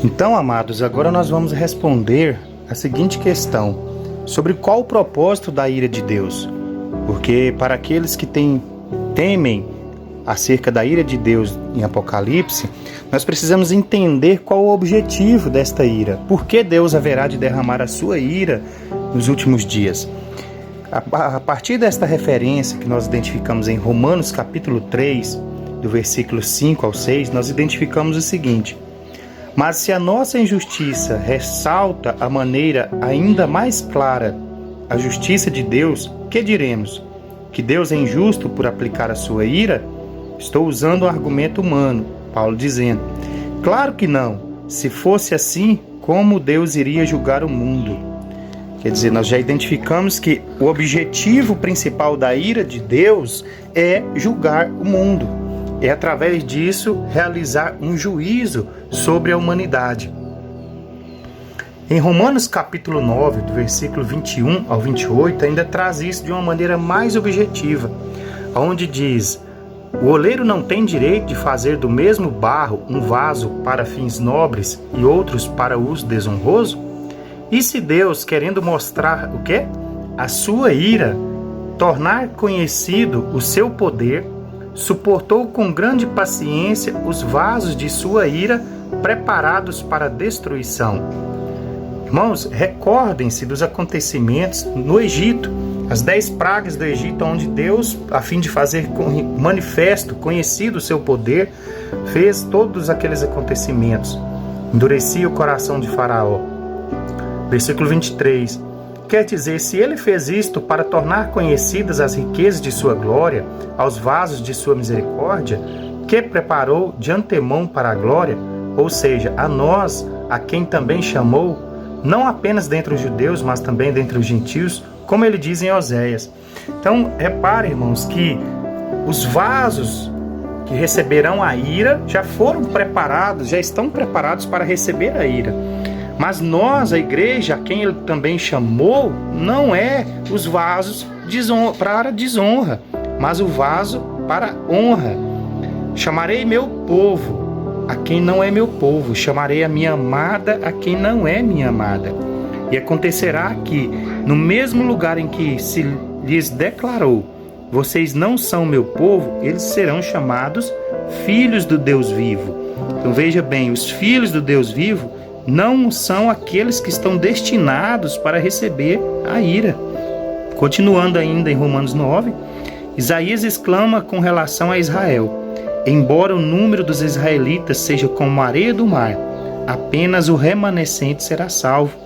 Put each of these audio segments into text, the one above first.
Então, amados, agora nós vamos responder a seguinte questão: sobre qual o propósito da ira de Deus? Porque para aqueles que temem acerca da ira de Deus em Apocalipse, nós precisamos entender qual o objetivo desta ira. Por que Deus haverá de derramar a sua ira nos últimos dias? A partir desta referência que nós identificamos em Romanos capítulo 3, do versículo 5 ao 6, nós identificamos o seguinte: mas se a nossa injustiça ressalta a maneira ainda mais clara a justiça de Deus, que diremos? Que Deus é injusto por aplicar a sua ira? Estou usando um argumento humano, Paulo dizendo. Claro que não. Se fosse assim, como Deus iria julgar o mundo? Quer dizer, nós já identificamos que o objetivo principal da ira de Deus é julgar o mundo. É através disso realizar um juízo sobre a humanidade. Em Romanos capítulo 9, do versículo 21 ao 28, ainda traz isso de uma maneira mais objetiva, onde diz: o oleiro não tem direito de fazer do mesmo barro um vaso para fins nobres e outros para uso desonroso? E se Deus, querendo mostrar o quê? A sua ira, tornar conhecido o seu poder, suportou com grande paciência os vasos de sua ira preparados para a destruição. Irmãos, recordem-se dos acontecimentos no Egito, as 10 pragas do Egito, onde Deus, a fim de fazer manifesto, conhecido o seu poder, fez todos aqueles acontecimentos. Endurecia o coração de Faraó. Versículo 23. Quer dizer, se ele fez isto para tornar conhecidas as riquezas de sua glória aos vasos de sua misericórdia, que preparou de antemão para a glória, ou seja, a nós, a quem também chamou, não apenas dentre os judeus, mas também dentre os gentios, como ele diz em Oséias. Então, reparem, irmãos, que os vasos que receberão a ira já foram preparados, já estão preparados para receber a ira. Mas nós, a igreja, a quem ele também chamou, não é os vasos para desonra, mas o vaso para honra. Chamarei meu povo a quem não é meu povo, chamarei a minha amada a quem não é minha amada. E acontecerá que, no mesmo lugar em que se lhes declarou, vocês não são meu povo, eles serão chamados filhos do Deus vivo. Então veja bem, os filhos do Deus vivo não são aqueles que estão destinados para receber a ira. Continuando ainda em Romanos 9, Isaías exclama com relação a Israel: embora o número dos israelitas seja como a areia do mar, apenas o remanescente será salvo,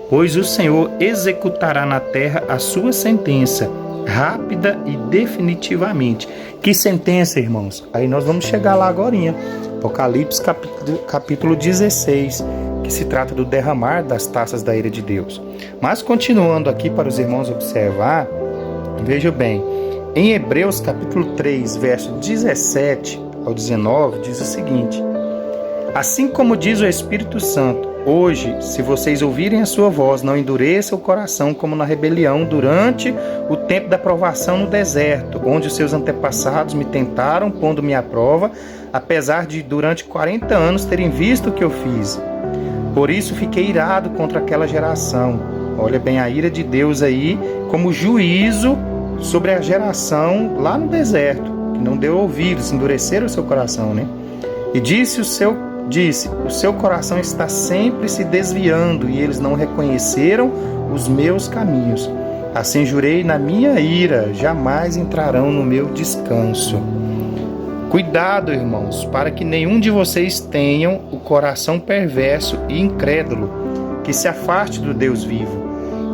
pois o Senhor executará na terra a sua sentença, rápida e definitivamente. Que sentença, irmãos? Aí nós vamos chegar lá agorinha. Apocalipse capítulo 16, que se trata do derramar das taças da ira de Deus. Mas continuando aqui para os irmãos observar, veja bem, em Hebreus capítulo 3, verso 17 ao 19, diz o seguinte: assim como diz o Espírito Santo, hoje, se vocês ouvirem a sua voz, não endureça o coração como na rebelião durante o tempo da provação no deserto, onde os seus antepassados me tentaram, pondo-me à prova, apesar de durante 40 anos terem visto o que eu fiz. Por isso fiquei irado contra aquela geração. Olha bem a ira de Deus aí como juízo sobre a geração lá no deserto, que não deu ouvidos, endureceram o seu coração, né? E disse, o seu coração está sempre se desviando, e eles não reconheceram os meus caminhos. Assim jurei na minha ira, jamais entrarão no meu descanso. Cuidado, irmãos, para que nenhum de vocês tenham o coração perverso e incrédulo, que se afaste do Deus vivo.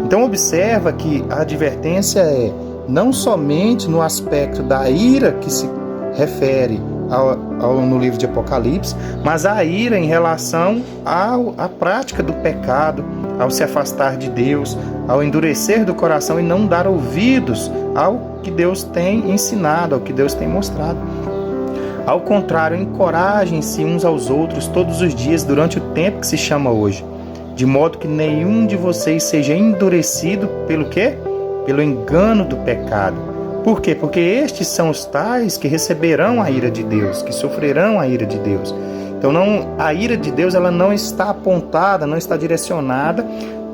Então observa que a advertência é não somente no aspecto da ira que se refere no livro de Apocalipse, mas a ira em relação à prática do pecado, ao se afastar de Deus, ao endurecer do coração e não dar ouvidos ao que Deus tem ensinado, ao que Deus tem mostrado. Ao contrário, encorajem-se uns aos outros todos os dias durante o tempo que se chama hoje, de modo que nenhum de vocês seja endurecido pelo quê? Pelo engano do pecado. Por quê? Porque estes são os tais que receberão a ira de Deus, que sofrerão a ira de Deus. Então a ira de Deus ela não está apontada, não está direcionada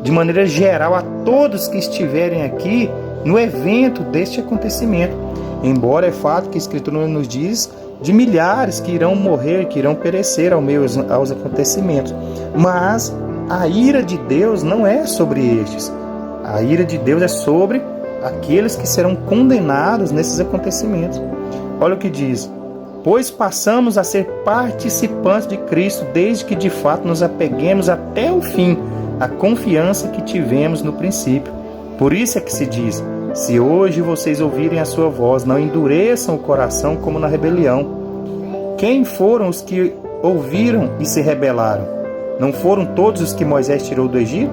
de maneira geral a todos que estiverem aqui no evento deste acontecimento. Embora é fato que a Escritura nos diz de milhares que irão morrer, que irão perecer ao meio aos acontecimentos. Mas a ira de Deus não é sobre estes. A ira de Deus é sobre aqueles que serão condenados nesses acontecimentos. Olha o que diz: pois passamos a ser participantes de Cristo desde que de fato nos apeguemos até o fim à confiança que tivemos no princípio. Por isso é que se diz: se hoje vocês ouvirem a sua voz, não endureçam o coração como na rebelião. Quem foram os que ouviram e se rebelaram? Não foram todos os que Moisés tirou do Egito?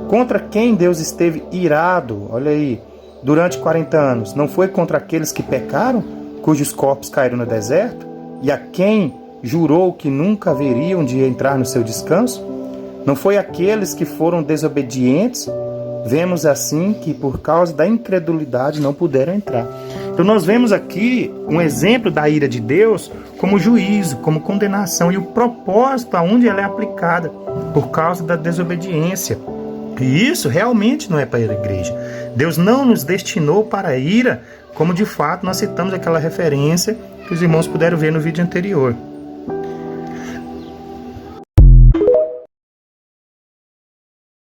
Contra quem Deus esteve irado, olha aí, durante 40 anos? Não foi contra aqueles que pecaram, cujos corpos caíram no deserto? E a quem jurou que nunca haveriam de entrar no seu descanso? Não foi aqueles que foram desobedientes? Vemos assim que por causa da incredulidade não puderam entrar. Então nós vemos aqui um exemplo da ira de Deus como juízo, como condenação e o propósito aonde ela é aplicada por causa da desobediência. E isso realmente não é para a igreja. Deus não nos destinou para a ira, como de fato nós citamos aquela referência que os irmãos puderam ver no vídeo anterior.